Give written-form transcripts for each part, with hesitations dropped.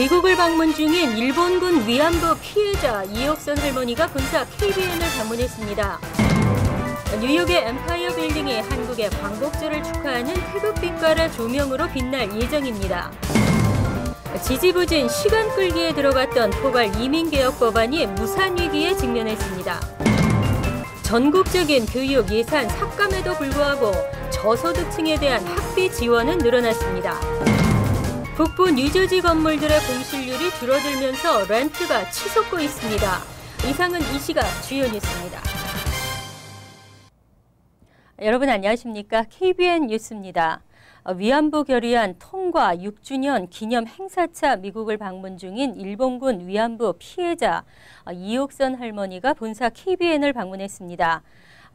미국을 방문 중인 일본군 위안부 피해자 이옥선 할머니가 본사 KBN을 방문했습니다. 뉴욕의 엠파이어 빌딩이 한국의 광복절을 축하하는 태극빛깔의 조명으로 빛날 예정입니다. 지지부진 시간 끌기에 들어갔던 포괄 이민개혁 법안이 무산 위기에 직면했습니다. 전국적인 교육 예산 삭감에도 불구하고 저소득층에 대한 학비 지원은 늘어났습니다. 북부 뉴저지 건물들의 공실률이 줄어들면서 렌트가 치솟고 있습니다. 이상은 이 시각 주요 뉴스입니다. 여러분 안녕하십니까? KBN 뉴스입니다. 위안부 결의안 통과 6주년 기념 행사차 미국을 방문 중인 일본군 위안부 피해자 이옥선 할머니가 본사 KBN을 방문했습니다.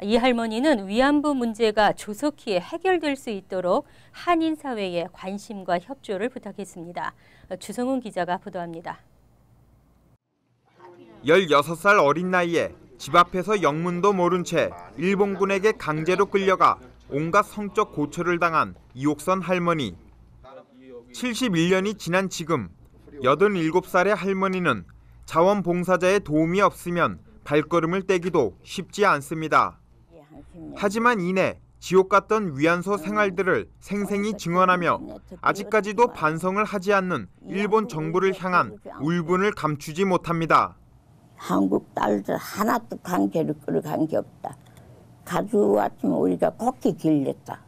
이 할머니는 위안부 문제가 조속히 해결될 수 있도록 한인 사회에 관심과 협조를 부탁했습니다. 주성훈 기자가 보도합니다. 16살 어린 나이에 집 앞에서 영문도 모른 채 일본군에게 강제로 끌려가 온갖 성적 고초를 당한 이옥선 할머니. 71년이 지난 지금 87살의 할머니는 자원봉사자의 도움이 없으면 발걸음을 떼기도 쉽지 않습니다. 하지만 이내 지옥 같던 위안소 생활들을 생생히 증언하며 아직까지도 반성을 하지 않는 일본 정부를 향한 울분을 감추지 못합니다. 한국 딸들 하나도 강제로 끌어간 게 없다. 가져왔으면 우리가 곱게 길렸다.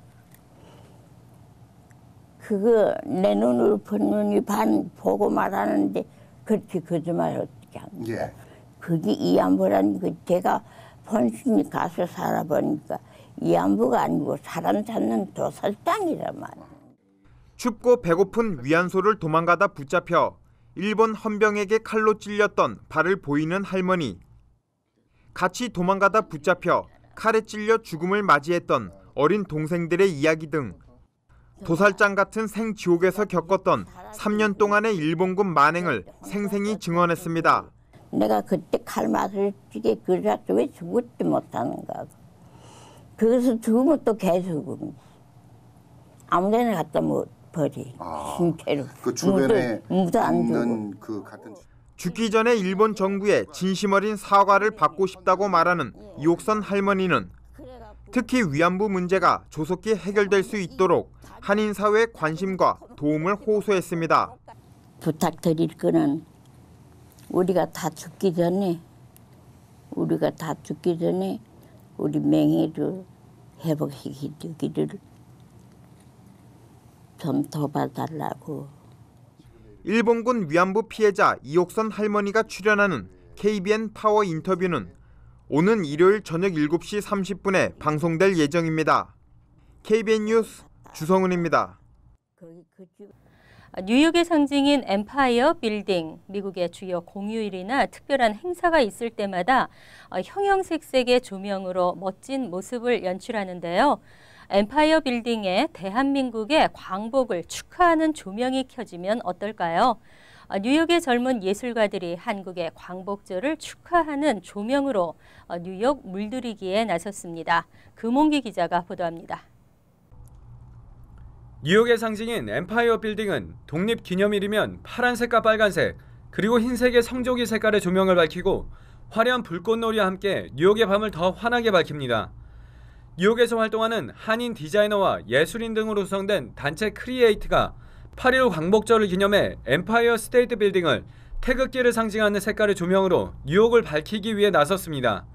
그거 내 눈으로 본눈이 반 보고 말하는데 그렇게 거짓말을 어떻게 합니까? 예. 그게 이안부라는 거 제가 본심이 가서 살아보니까 이안부가 아니고 사람 찾는 도살장이란 말이야. 춥고 배고픈 위안소를 도망가다 붙잡혀 일본 헌병에게 칼로 찔렸던 발을 보이는 할머니. 같이 도망가다 붙잡혀 칼에 찔려 죽음을 맞이했던 어린 동생들의 이야기 등 도살장 같은 생지옥에서 겪었던 3년 동안의 일본군 만행을 생생히 증언했습니다. 내가 그때 칼 맞을 적에 그래서 왜 죽었지 못하는가. 그래서 죽으면 또 계속 아무 데나 갖다 못 버리. 신체로. 그 주변에 무도 안 있는 그 같은. 죽기 전에 일본 정부의 진심 어린 사과를 받고 싶다고 말하는 이옥선 할머니는 특히 위안부 문제가 조속히 해결될 수 있도록 한인 사회의 관심과 도움을 호소했습니다. 부탁드릴 거는 우리가 다 죽기 전에 우리 명예를 회복시키기를 좀 도와달라고. 일본군 위안부 피해자 이옥선 할머니가 출연하는 KBN 파워 인터뷰는 오는 일요일 저녁 7시 30분에 방송될 예정입니다. KBN 뉴스 주성훈입니다. 뉴욕의 상징인 엠파이어 빌딩, 미국의 주요 공휴일이나 특별한 행사가 있을 때마다 형형색색의 조명으로 멋진 모습을 연출하는데요. 엠파이어 빌딩에 대한민국의 광복을 축하하는 조명이 켜지면 어떨까요? 뉴욕의 젊은 예술가들이 한국의 광복절을 축하하는 조명으로 뉴욕 물들이기에 나섰습니다. 금홍기 기자가 보도합니다. 뉴욕의 상징인 엠파이어 빌딩은 독립기념일이면 파란색과 빨간색 그리고 흰색의 성조기 색깔의 조명을 밝히고 화려한 불꽃놀이와 함께 뉴욕의 밤을 더 환하게 밝힙니다. 뉴욕에서 활동하는 한인 디자이너와 예술인 등으로 구성된 단체 크리에이트가 8.15 광복절을 기념해 엠파이어 스테이트 빌딩을 태극기를 상징하는 색깔의 조명으로 뉴욕을 밝히기 위해 나섰습니다.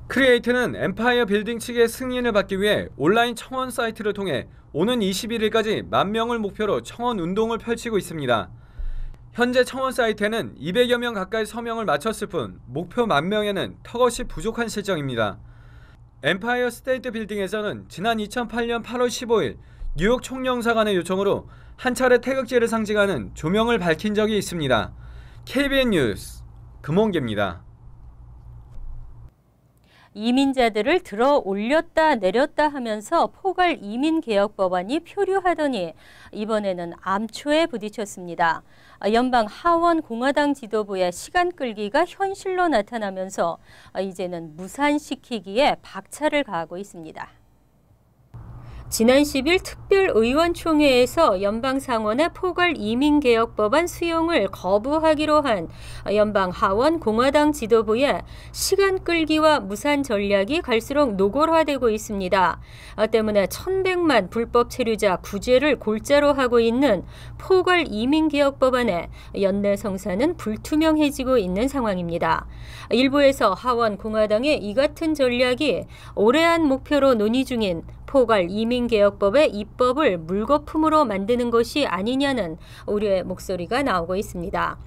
크리에이트는 엠파이어 빌딩 측의 승인을 받기 위해 온라인 청원 사이트를 통해 오는 21일까지 10,000명을 목표로 청원 운동을 펼치고 있습니다. 현재 청원 사이트에는 200여 명 가까이 서명을 마쳤을 뿐 목표 10,000명에는 턱없이 부족한 실정입니다. 엠파이어 스테이트 빌딩에서는 지난 2008년 8월 15일 뉴욕 총영사관의 요청으로 한 차례 태극기를 상징하는 조명을 밝힌 적이 있습니다. KBN 뉴스 금홍기입니다. 이민자들을 들어 올렸다 내렸다 하면서 포괄 이민개혁 법안이 표류하더니 이번에는 암초에 부딪혔습니다. 연방 하원 공화당 지도부의 시간 끌기가 현실로 나타나면서 이제는 무산시키기에 박차를 가하고 있습니다. 지난 10일 특별의원총회에서 연방상원의 포괄 이민개혁법안 수용을 거부하기로 한 연방 하원 공화당 지도부의 시간 끌기와 무산 전략이 갈수록 노골화되고 있습니다. 때문에 1,100만 불법 체류자 구제를 골자로 하고 있는 포괄 이민개혁법안의 연내 성사는 불투명해지고 있는 상황입니다. 일부에서 하원 공화당의 이 같은 전략이 올해안 목표로 논의 중인 포괄 이민개혁법의 입법을 물거품으로 만드는 것이 아니냐는 우려의 목소리가 나오고 있습니다.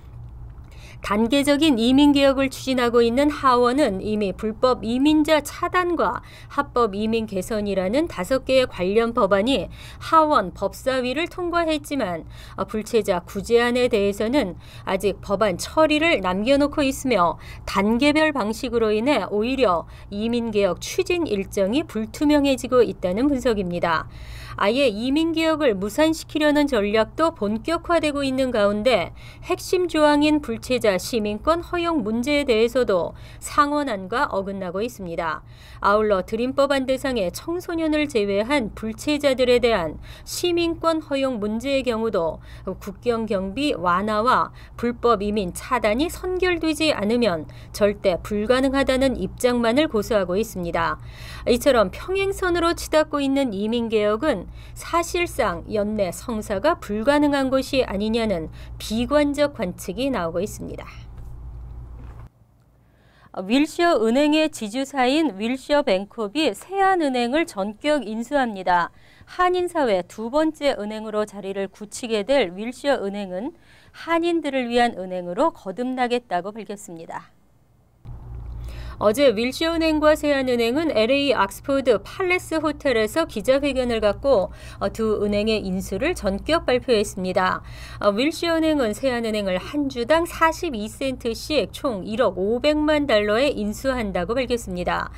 단계적인 이민개혁을 추진하고 있는 하원은 이미 불법 이민자 차단과 합법 이민 개선이라는 5개의 관련 법안이 하원 법사위를 통과했지만 불체자 구제안에 대해서는 아직 법안 처리를 남겨놓고 있으며 단계별 방식으로 인해 오히려 이민개혁 추진 일정이 불투명해지고 있다는 분석입니다. 아예 이민개혁을 무산시키려는 전략도 본격화되고 있는 가운데 핵심 조항인 불체자 시민권 허용 문제에 대해서도 상원안과 어긋나고 있습니다. 아울러 드림법안 대상의 청소년을 제외한 불체자들에 대한 시민권 허용 문제의 경우도 국경 경비 완화와 불법 이민 차단이 선결되지 않으면 절대 불가능하다는 입장만을 고수하고 있습니다. 이처럼 평행선으로 치닫고 있는 이민개혁은 사실상 연내 성사가 불가능한 것이 아니냐는 비관적 관측이 나오고 있습니다. 윌셔 은행의 지주사인 윌셔 뱅컵이 세안은행을 전격 인수합니다. 한인사회 두 번째 은행으로 자리를 굳히게 될 윌셔 은행은 한인들을 위한 은행으로 거듭나겠다고 밝혔습니다. 어제 윌셔 은행과 세안은행은 LA 옥스포드 팔레스 호텔에서 기자회견을 갖고 두 은행의 인수를 전격 발표했습니다. 윌셔 은행은 세안은행을 한 주당 42센트씩 총 1억 500만 달러에 인수한다고 밝혔습니다.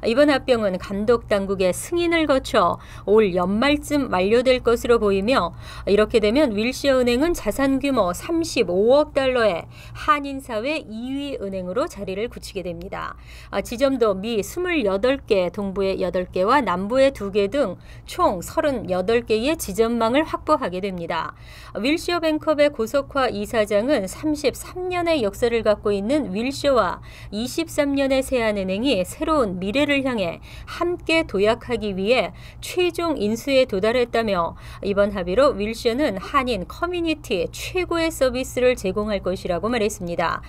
이번 합병은 감독 당국의 승인을 거쳐 올 연말쯤 완료될 것으로 보이며 이렇게 되면 윌셔 은행은 자산 규모 35억 달러의 한인사회 2위 은행으로 자리를 굳히게 됩니다. 지점도 미 28개, 동부의 8개와 남부의 2개 등 총 38개의 지점망을 확보하게 됩니다. 윌셔 뱅컵의 고석화 이사장은 33년의 역사를 갖고 있는 윌셔와 23년의 세안은행이 새로운 미래를 향해 함께 도약하기 위해 최종 인수에 도달했다며 이번 합의로 윌셔는 한인 커뮤니티에 최고의 서비스를 제공할 것이라고 말했습니다.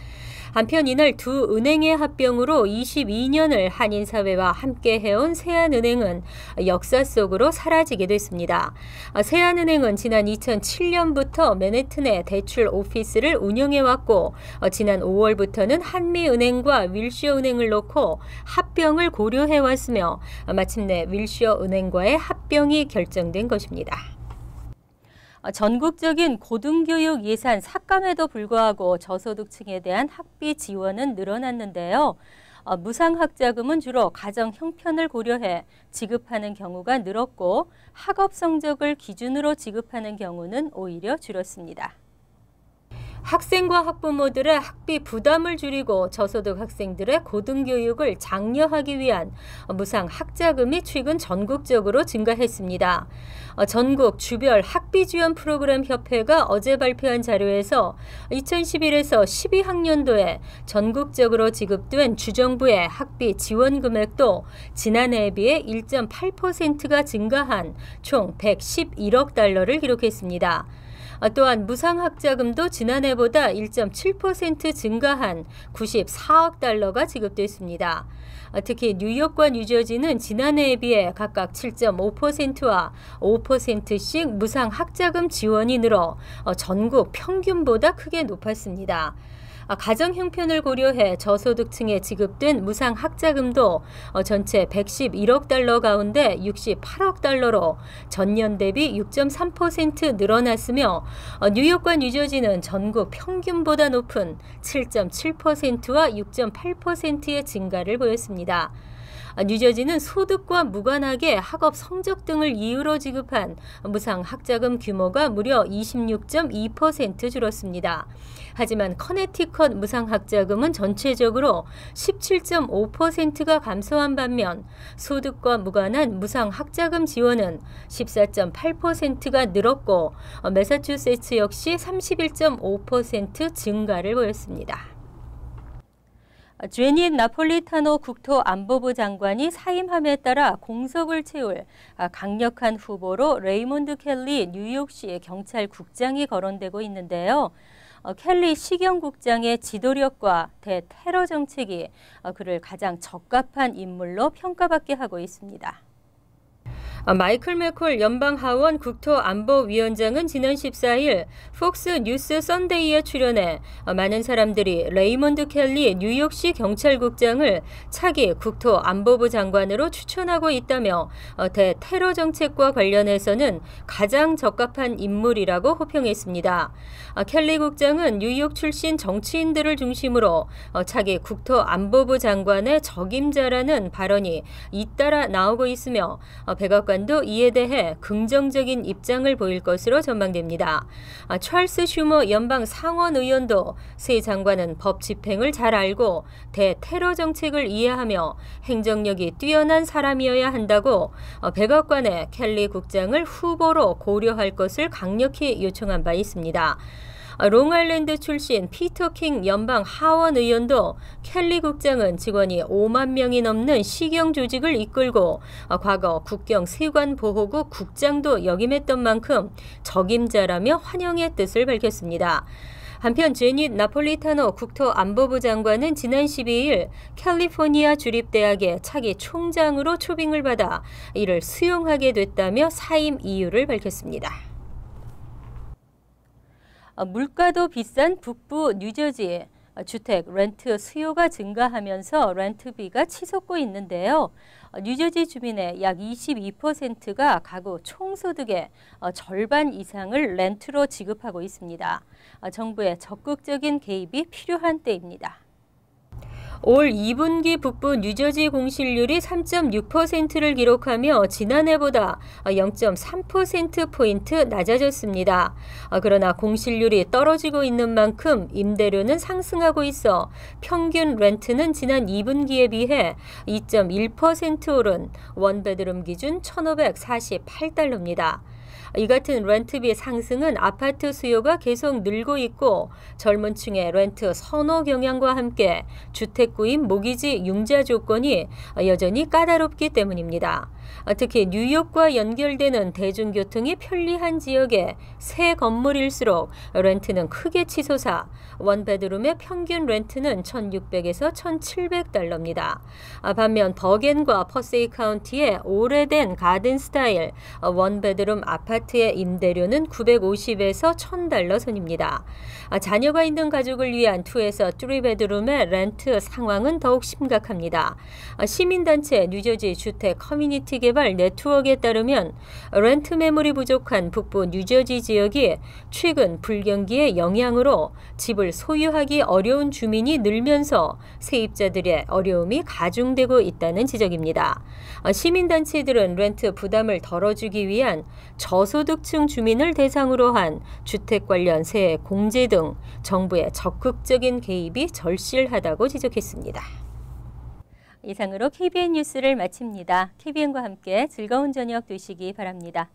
한편 이날 두 은행의 합병으로 22년을 한인사회와 함께 해온 세안은행은 역사 속으로 사라지게 됐습니다. 세안은행은 지난 2007년부터 맨해튼의 대출 오피스를 운영해왔고 지난 5월부터는 한미은행과 윌셔은행을 놓고 합병을 고려해왔으며 마침내 윌셔은행과의 합병이 결정된 것입니다. 전국적인 고등교육 예산 삭감에도 불구하고 저소득층에 대한 학비 지원은 늘어났는데요. 무상학자금은 주로 가정 형편을 고려해 지급하는 경우가 늘었고 학업 성적을 기준으로 지급하는 경우는 오히려 줄었습니다. 학생과 학부모들의 학비 부담을 줄이고 저소득 학생들의 고등교육을 장려하기 위한 무상 학자금이 최근 전국적으로 증가했습니다. 전국 주별 학비 지원 프로그램 협회가 어제 발표한 자료에서 2011에서 12학년도에 전국적으로 지급된 주정부의 학비 지원 금액도 지난해에 비해 1.8%가 증가한 총 111억 달러를 기록했습니다. 또한 무상학자금도 지난해보다 1.7% 증가한 94억 달러가 지급됐습니다. 특히 뉴욕과 뉴저지는 지난해에 비해 각각 7.5%와 5%씩 무상학자금 지원이 늘어 전국 평균보다 크게 높았습니다. 가정 형편을 고려해 저소득층에 지급된 무상학자금도 전체 111억 달러 가운데 68억 달러로 전년 대비 6.3% 늘어났으며 뉴욕과 뉴저지는 전국 평균보다 높은 7.7%와 6.8%의 증가를 보였습니다. 뉴저지는 소득과 무관하게 학업 성적 등을 이유로 지급한 무상학자금 규모가 무려 26.2% 줄었습니다. 하지만 커네티컷 무상학자금은 전체적으로 17.5%가 감소한 반면 소득과 무관한 무상학자금 지원은 14.8%가 늘었고 매사추세츠 역시 31.5% 증가를 보였습니다. 제닛 나폴리타노 국토안보부 장관이 사임함에 따라 공석을 채울 강력한 후보로 레이몬드 켈리 뉴욕시 경찰국장이 거론되고 있는데요. 켈리 시경국장의 지도력과 대테러 정책이 그를 가장 적합한 인물로 평가받게 하고 있습니다. 마이클 맥콜 연방하원 국토안보위원장은 지난 14일 폭스 뉴스 썬데이에 출연해 많은 사람들이 레이몬드 켈리 뉴욕시 경찰국장을 차기 국토안보부 장관으로 추천하고 있다며 대테러 정책과 관련해서는 가장 적합한 인물이라고 호평했습니다. 켈리 국장은 뉴욕 출신 정치인들을 중심으로 차기 국토안보부 장관의 적임자라는 발언이 잇따라 나오고 있으며 백악관도 이에 대해 긍정적인 입장을 보일 것으로 전망됩니다. 찰스 슈머 연방 상원 의원도 새 장관은 법 집행을 잘 알고 대테러 정책을 이해하며 행정력이 뛰어난 사람이어야 한다고 백악관에 켈리 국장을 후보로 고려할 것을 강력히 요청한 바 있습니다. 롱아일랜드 출신 피터 킹 연방 하원 의원도 켈리 국장은 직원이 5만 명이 넘는 시경 조직을 이끌고 과거 국경 세관 보호국 국장도 역임했던 만큼 적임자라며 환영의 뜻을 밝혔습니다. 한편 제닛 나폴리타노 국토안보부 장관은 지난 12일 캘리포니아 주립대학의 차기 총장으로 초빙을 받아 이를 수용하게 됐다며 사임 이유를 밝혔습니다. 물가도 비싼 북부 뉴저지 주택 렌트 수요가 증가하면서 렌트비가 치솟고 있는데요. 뉴저지 주민의 약 22%가 가구 총소득의 절반 이상을 렌트로 지급하고 있습니다. 정부의 적극적인 개입이 필요한 때입니다. 올 2분기 북부 뉴저지 공실률이 3.6%를 기록하며 지난해보다 0.3%포인트 낮아졌습니다. 그러나 공실률이 떨어지고 있는 만큼 임대료는 상승하고 있어 평균 렌트는 지난 2분기에 비해 2.1% 오른 원베드룸 기준 $1,548입니다. 이 같은 렌트비 상승은 아파트 수요가 계속 늘고 있고 젊은 층의 렌트 선호 경향과 함께 주택 구입 모기지 융자 조건이 여전히 까다롭기 때문입니다. 특히 뉴욕과 연결되는 대중교통이 편리한 지역의 새 건물일수록 렌트는 크게 치솟아 원베드룸의 평균 렌트는 $1,600에서 $1,700입니다. 반면 버겐과 퍼세이 카운티의 오래된 가든 스타일 원베드룸 아파트의 임대료는 $950에서 $1,000 선입니다. 자녀가 있는 가족을 위한 2에서 3베드룸의 렌트 상황은 더욱 심각합니다. 시민단체 뉴저지 주택 커뮤니티 개발 네트워크에 따르면 렌트 매물이 부족한 북부 뉴저지 지역이 최근 불경기의 영향으로 집을 소유하기 어려운 주민이 늘면서 세입자들의 어려움이 가중되고 있다는 지적입니다. 시민단체들은 렌트 부담을 덜어주기 위한 저소득층 주민을 대상으로 한 주택 관련 세액 공제 등 정부의 적극적인 개입이 절실하다고 지적했습니다. 이상으로 KBN 뉴스를 마칩니다. KBN과 함께 즐거운 저녁 되시기 바랍니다.